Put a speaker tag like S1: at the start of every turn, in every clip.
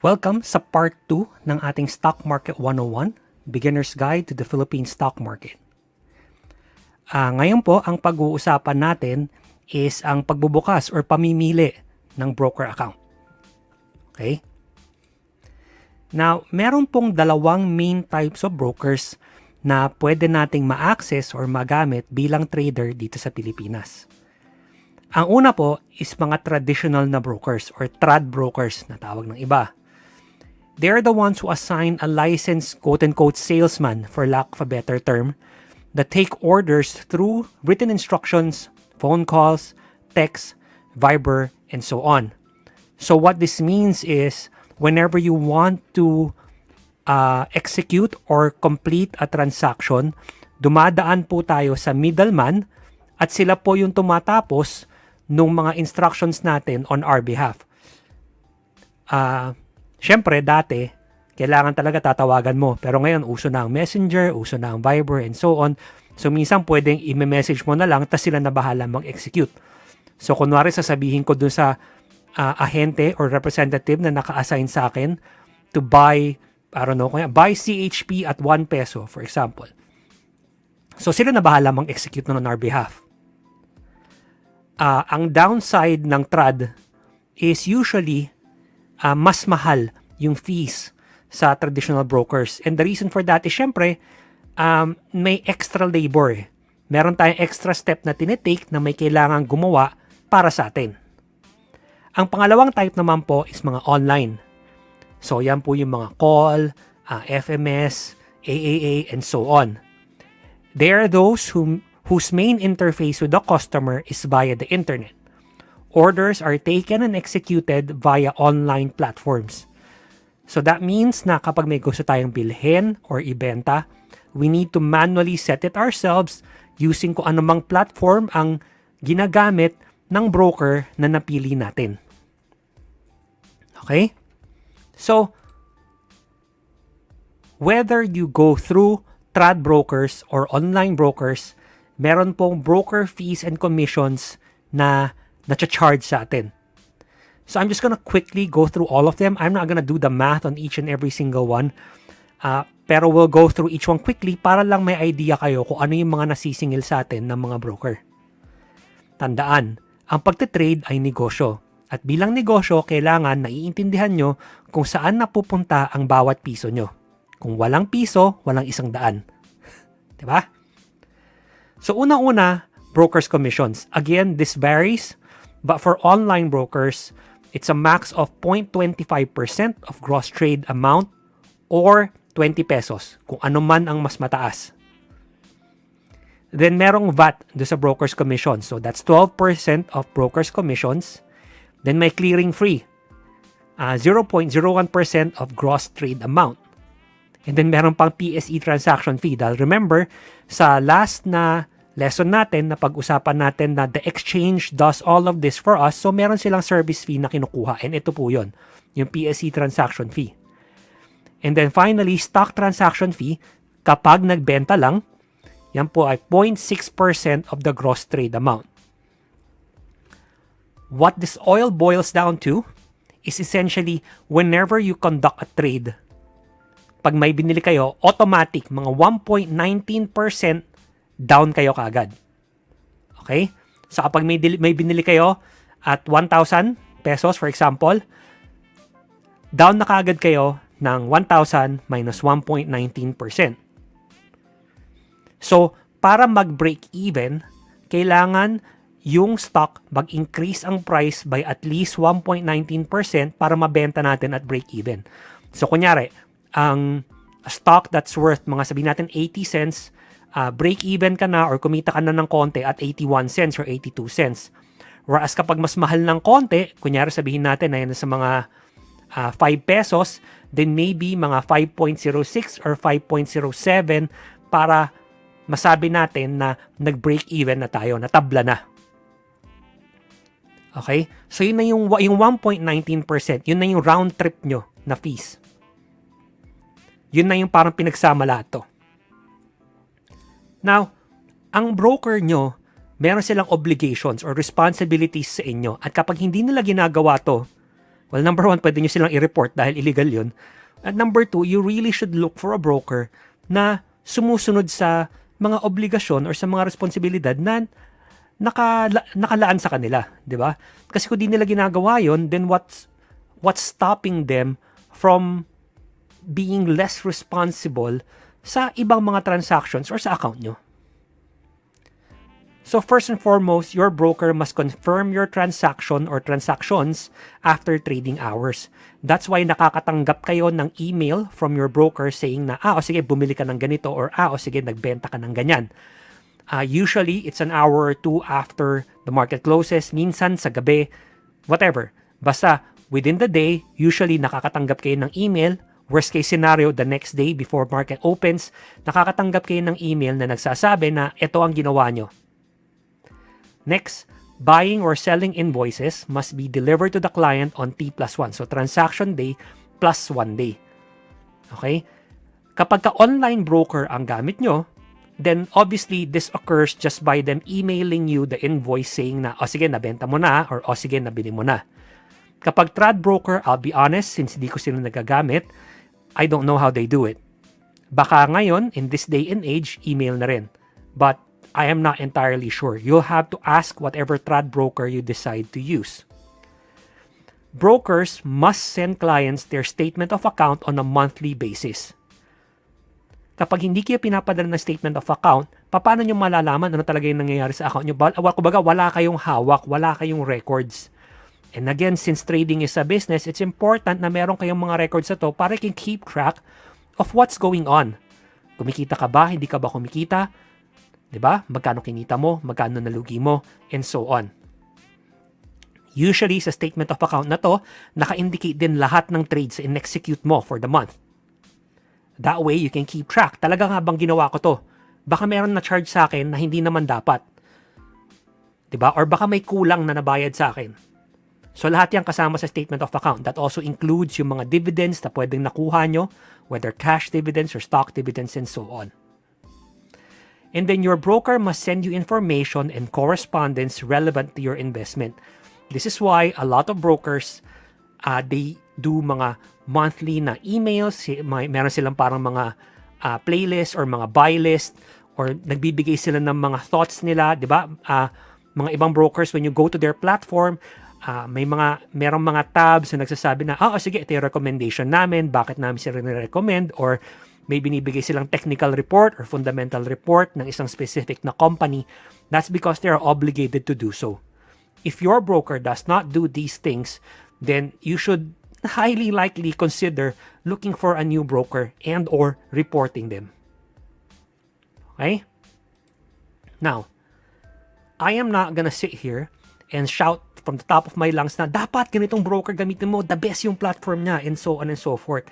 S1: Welcome sa part 2 ng ating Stock Market 101, Beginner's Guide to the Philippine Stock Market. Ngayon po, ang pag-uusapan natin is ang pagbubukas or pamimili ng broker account. Okay? Now, meron pong dalawang main types of brokers na pwede nating ma-access or magamit bilang trader dito sa Pilipinas. Ang una po is mga traditional na brokers or trad brokers na tawag ng iba. They're the ones who assign a licensed quote-unquote salesman, for lack of a better term, that take orders through written instructions, phone calls, text, Viber, and so on. So what this means is whenever you want to execute or complete a transaction, dumadaan po tayo sa middleman at sila po yung tumatapos ng mga instructions natin on our behalf. Siyempre, dati, kailangan talaga tatawagan mo. Pero ngayon, uso na ang Messenger, uso na ang Viber, and so on. So, minsan pwedeng i-message mo na lang, tas sila na bahala mag-execute. So, kunwari sasabihin ko dun sa ahente or representative na naka-assign sa akin to buy, buy CHP at 1 peso, for example. So, sila na bahala mag-execute na on our behalf. Ang downside ng trad is usually mas mahal yung fees sa traditional brokers. And the reason for that is syempre, may extra labor. Meron tayong extra step na tinitake na may kailangan gumawa para sa atin. Ang pangalawang type naman po is mga online. So yan po yung mga call, FMS, AAA, and so on. They are those whose main interface with the customer is via the internet. Orders are taken and executed via online platforms. So that means na kapag may gusto tayong bilhin or ibenta, we need to manually set it ourselves using kung anumang platform ang ginagamit ng broker na napili natin. Okay? So, whether you go through trad brokers or online brokers, meron pong broker fees and commissions na na-charge sa atin. So I'm just gonna quickly go through all of them. I'm not gonna do the math on each and every single one. Pero we'll go through each one quickly para lang may idea kayo kung ano yung mga nasisingil sa atin ng mga broker. Tandaan, ang pagtitrade ay negosyo. At bilang negosyo, kailangan naiintindihan nyo kung saan napupunta ang bawat piso nyo. Kung walang piso, walang 100. Diba? So unang-una, broker's commissions. Again, this varies. But for online brokers, it's a max of 0.25% of gross trade amount or 20 pesos, kung ano man ang mas mataas. Then merong VAT do sa broker's commission. So that's 12% of broker's commissions. Then may clearing fee, 0.01% of gross trade amount. And then meron pang PSE transaction fee. Dahil remember, sa last na lesson natin na pag-usapan natin na the exchange does all of this for us. So, meron silang service fee na kinukuha. And ito po yun, yung PSE transaction fee. And then finally, stock transaction fee, kapag nagbenta lang, yan po ay 0.6% of the gross trade amount. What this all boils down to is essentially whenever you conduct a trade, pag may binili kayo, automatic, mga 1.19% down kayo kaagad. Okay? So kapag may binili kayo at 1,000 pesos, for example, down na kaagad kayo ng 1,000 minus 1.19%. So, para mag-break even, kailangan yung stock mag-increase ang price by at least 1.19% para mabenta natin at break even. So, kunyari, ang stock that's worth mga sabihin natin 80 cents, break even ka na or kumita ka na ng konti at 81 cents or 82 cents. Whereas kapag mas mahal ng konti, kunyari sabihin natin na yan sa mga 5 pesos, then maybe mga 5.06 or 5.07 para masabi natin na nag-break even na tayo, natabla na. Okay? So yun na yung 1.19%, yun na yung round trip nyo na fees. Yun na yung parang pinagsama lahat to. Now, ang broker nyo, meron silang obligations or responsibilities sa inyo. At kapag hindi nila ginagawa to, Well, number one, pwede nyo silang i-report dahil illegal yun. At number two, you really should look for a broker na sumusunod sa mga obligasyon or sa mga responsibilidad na nakalaan sa kanila, di ba? Kasi kung di nila ginagawa yon, then what's stopping them from being less responsible sa ibang mga transactions or sa account nyo? So first and foremost, your broker must confirm your transaction or transactions after trading hours. That's why nakakatanggap kayo ng email from your broker saying na, o sige, bumili ka ng ganito, or o sige, nagbenta ka ng ganyan. Usually, it's an hour or two after the market closes, minsan sa gabi, whatever. Basta, within the day, usually nakakatanggap kayo ng email. Worst case scenario, the next day before market opens, nakakatanggap kayo ng email na nagsasabi na ito ang ginawa nyo. Next, buying or selling invoices must be delivered to the client on T+1. So, transaction day plus 1 day. Okay? Kapag ka online broker ang gamit nyo, then obviously this occurs just by them emailing you the invoice saying na, sige, nabenta mo na, or sige, nabili mo na. Kapag trad broker, I'll be honest, since di ko sila nagagamit, I don't know how they do it. Baka ngayon, in this day and age, email na rin. But I am not entirely sure. You'll have to ask whatever trad broker you decide to use. Brokers must send clients their statement of account on a monthly basis. Kapag hindi kayo pinapadala ng statement of account, paano nyo malalaman ano talaga yung nangyayari sa account nyo? Kumbaga, wala kayong hawak, wala kayong records. And again, since trading is a business, it's important na meron kayong mga records sa to para you can keep track of what's going on. Kumikita ka ba? Hindi ka ba kumikita? Diba? Magkano kinita mo? Magkano nalugi mo? And so on. Usually, sa statement of account na to, naka-indicate din lahat ng trades na in-execute mo for the month. That way, you can keep track. Talaga nga bang ginawa ko to? Baka meron na charge sa akin na hindi naman dapat. Diba? Or baka may kulang na nabayad sa akin. So, lahat yan kasama sa statement of account. That also includes yung mga dividends na pwedeng nakuha nyo, whether cash dividends or stock dividends and so on. And then your broker must send you information and correspondence relevant to your investment. This is why a lot of brokers, they do mga monthly na emails. Meron silang parang mga playlist or mga buy list, or nagbibigay sila ng mga thoughts nila, di ba? Mga ibang brokers, when you go to their platform, merong mga tabs na nagsasabi na, sige, ito yung recommendation namin, bakit namin sila nire-recommend, or may binibigay silang technical report or fundamental report ng isang specific na company. That's because they are obligated to do so. If your broker does not do these things, then you should highly likely consider looking for a new broker and or reporting them. Okay? Now, I am not gonna sit here and shout from the top of my lungs na dapat ganitong broker gamitin mo, the best yung platform niya, and so on and so forth.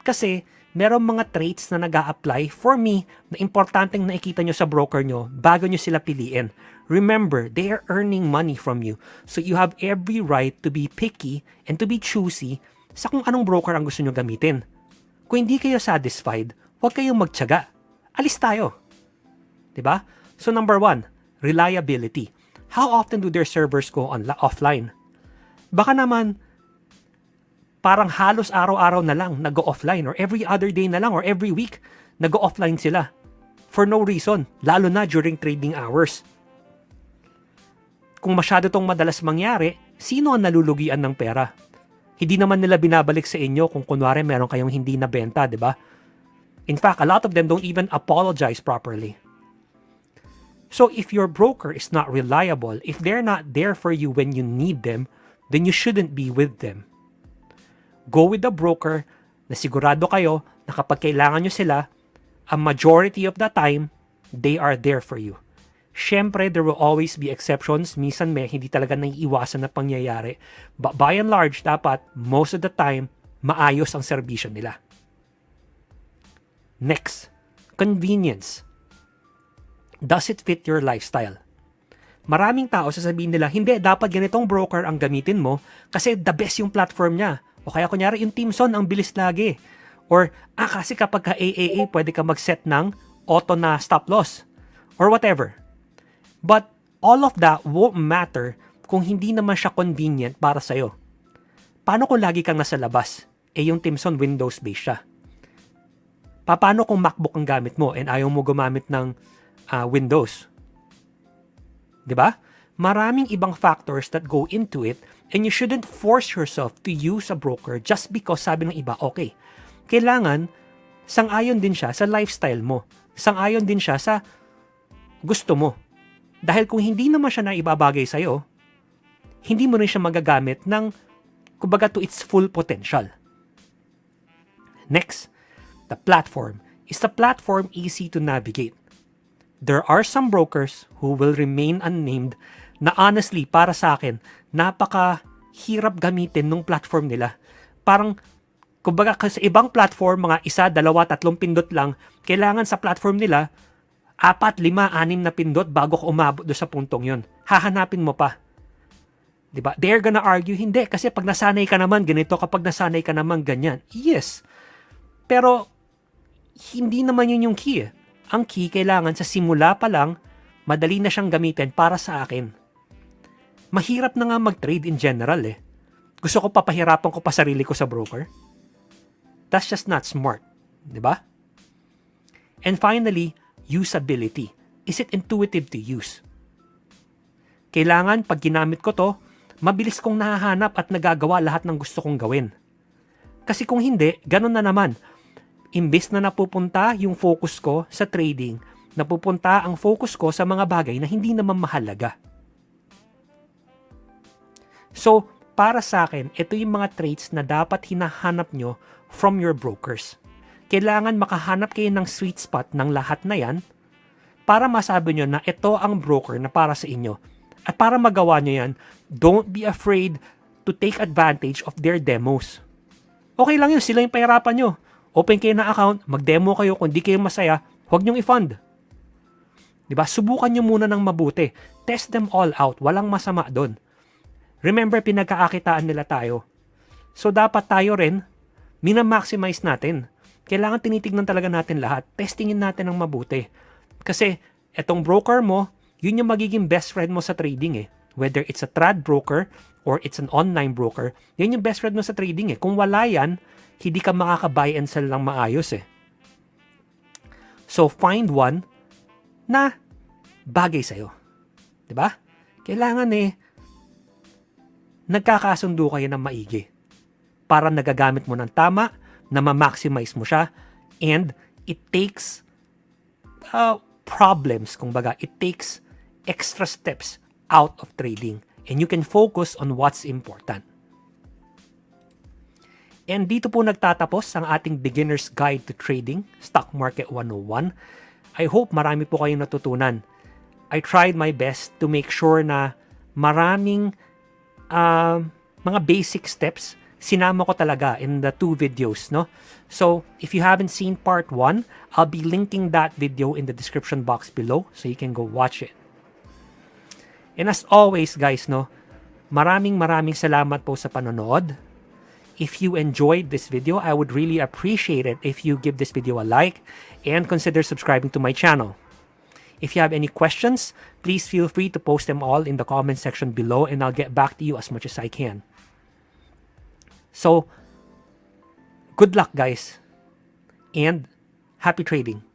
S1: Kasi merong mga traits na nag-a-apply for me na importanteng nakikita nyo sa broker nyo bago nyo sila piliin. Remember, they are earning money from you. So you have every right to be picky and to be choosy sa kung anong broker ang gusto nyo gamitin. Kung hindi kayo satisfied, huwag kayong magtiyaga. Alis tayo. Diba? So number 1, reliability. How often do their servers go offline? Baka naman, parang halos araw-araw na lang nag-go offline, or every other day na lang, or every week nag-go offline sila for no reason, lalo na during trading hours. Kung masyado tong madalas mangyari, sino ang nalulugian ng pera? Hindi naman nila binabalik sa inyo kung kunwari meron kayong hindi nabenta, di ba? In fact, a lot of them don't even apologize properly. So if your broker is not reliable, if they're not there for you when you need them, then you shouldn't be with them. Go with the broker na sigurado kayo na kapag kailangan nyo sila, a majority of the time, they are there for you. Siyempre, there will always be exceptions. Minsan hindi talaga naiiwasan na pangyayari. But by and large, dapat, most of the time, maayos ang serbisyo nila. Next, convenience. Does it fit your lifestyle? Maraming tao sasabihin nila, hindi, dapat ganitong broker ang gamitin mo kasi the best yung platform niya. O kaya kunyari, yung Teamson ang bilis lagi. Or, kasi kapag ka AAA, pwede ka mag-set ng auto na stop loss. Or whatever. But, all of that won't matter kung hindi naman siya convenient para sa'yo. paano kung lagi kang nasa labas? Yung Timson Windows-based siya. Paano kung MacBook ang gamit mo and ayaw mo gumamit ng Windows? Diba? Maraming ibang factors that go into it and you shouldn't force yourself to use a broker just because sabi ng iba, okay. Kailangan, sang-ayon din siya sa lifestyle mo. Sang-ayon din siya sa gusto mo. Dahil kung hindi naman siya na ibabagay sa'yo, hindi mo rin siya magagamit ng, kumbaga, to its full potential. Next, the platform. Is the platform easy to navigate? There are some brokers who will remain unnamed na honestly, para sa akin, napaka-hirap gamitin nung platform nila. Parang, kumbaga, sa ibang platform, mga 1, 2, 3 pindot lang, kailangan sa platform nila, 4, 5, 6 na pindot bago ka umabot doon sa puntong yon. Hahanapin mo pa. Diba? They're gonna argue, hindi. Kasi pag nasanay ka naman ganito, kapag nasanay ka naman ganyan. Yes. Pero, hindi naman yun yung key. Ang key, kailangan sa simula pa lang, madali na siyang gamitin para sa akin. Mahirap na nga mag-trade in general eh. Gusto ko papahirapan ko pa sarili ko sa broker. That's just not smart. Diba? And finally, usability. Is it intuitive to use? Kailangan, pag ginamit ko to, mabilis kong nahahanap at nagagawa lahat ng gusto kong gawin. Kasi kung hindi, ganun na naman. Imbes na napupunta yung focus ko sa trading, napupunta ang focus ko sa mga bagay na hindi naman mahalaga. So, para sa akin, ito yung mga traits na dapat hinahanap nyo from your brokers. Kailangan makahanap kayo ng sweet spot ng lahat na yan para masabi nyo na ito ang broker na para sa inyo. At para magawa nyo yan, don't be afraid to take advantage of their demos. Okay lang yun, sila yung pahirapan nyo. Open kayo na account, mag-demo kayo, kung di kayo masaya, huwag nyong i-fund. Diba? Subukan nyo muna ng mabuti. Test them all out, walang masama doon. Remember, pinagkakakitaan nila tayo. So, dapat tayo rin, minamaximize natin. Kailangan tinitignan talaga natin lahat. Testingin natin ng mabuti. Kasi, etong broker mo, yun yung magiging best friend mo sa trading eh. Whether it's a trad broker or it's an online broker, yan yung best friend mo sa trading eh. Kung wala yan, hindi ka makaka-buy and sell lang maayos eh. So, find one na bagay sa'yo. Diba? Kailangan nagkakasundo kayo ng maigi para nagagamit mo ng tama, na ma-maximize mo siya, and it takes problems, kumbaga, it takes extra steps out of trading and you can focus on what's important. And dito po nagtatapos ang ating Beginner's Guide to Trading, Stock Market 101. I hope marami po kayong natutunan. I tried my best to make sure na maraming mga basic steps sinama ko talaga in the 2 videos, no? So, if you haven't seen part 1, I'll be linking that video in the description box below so you can go watch it. And as always, guys, no, maraming salamat po sa panonood. If you enjoyed this video, I would really appreciate it if you give this video a like and consider subscribing to my channel. If you have any questions, please feel free to post them all in the comment section below and I'll get back to you as much as I can. So, good luck guys and happy trading.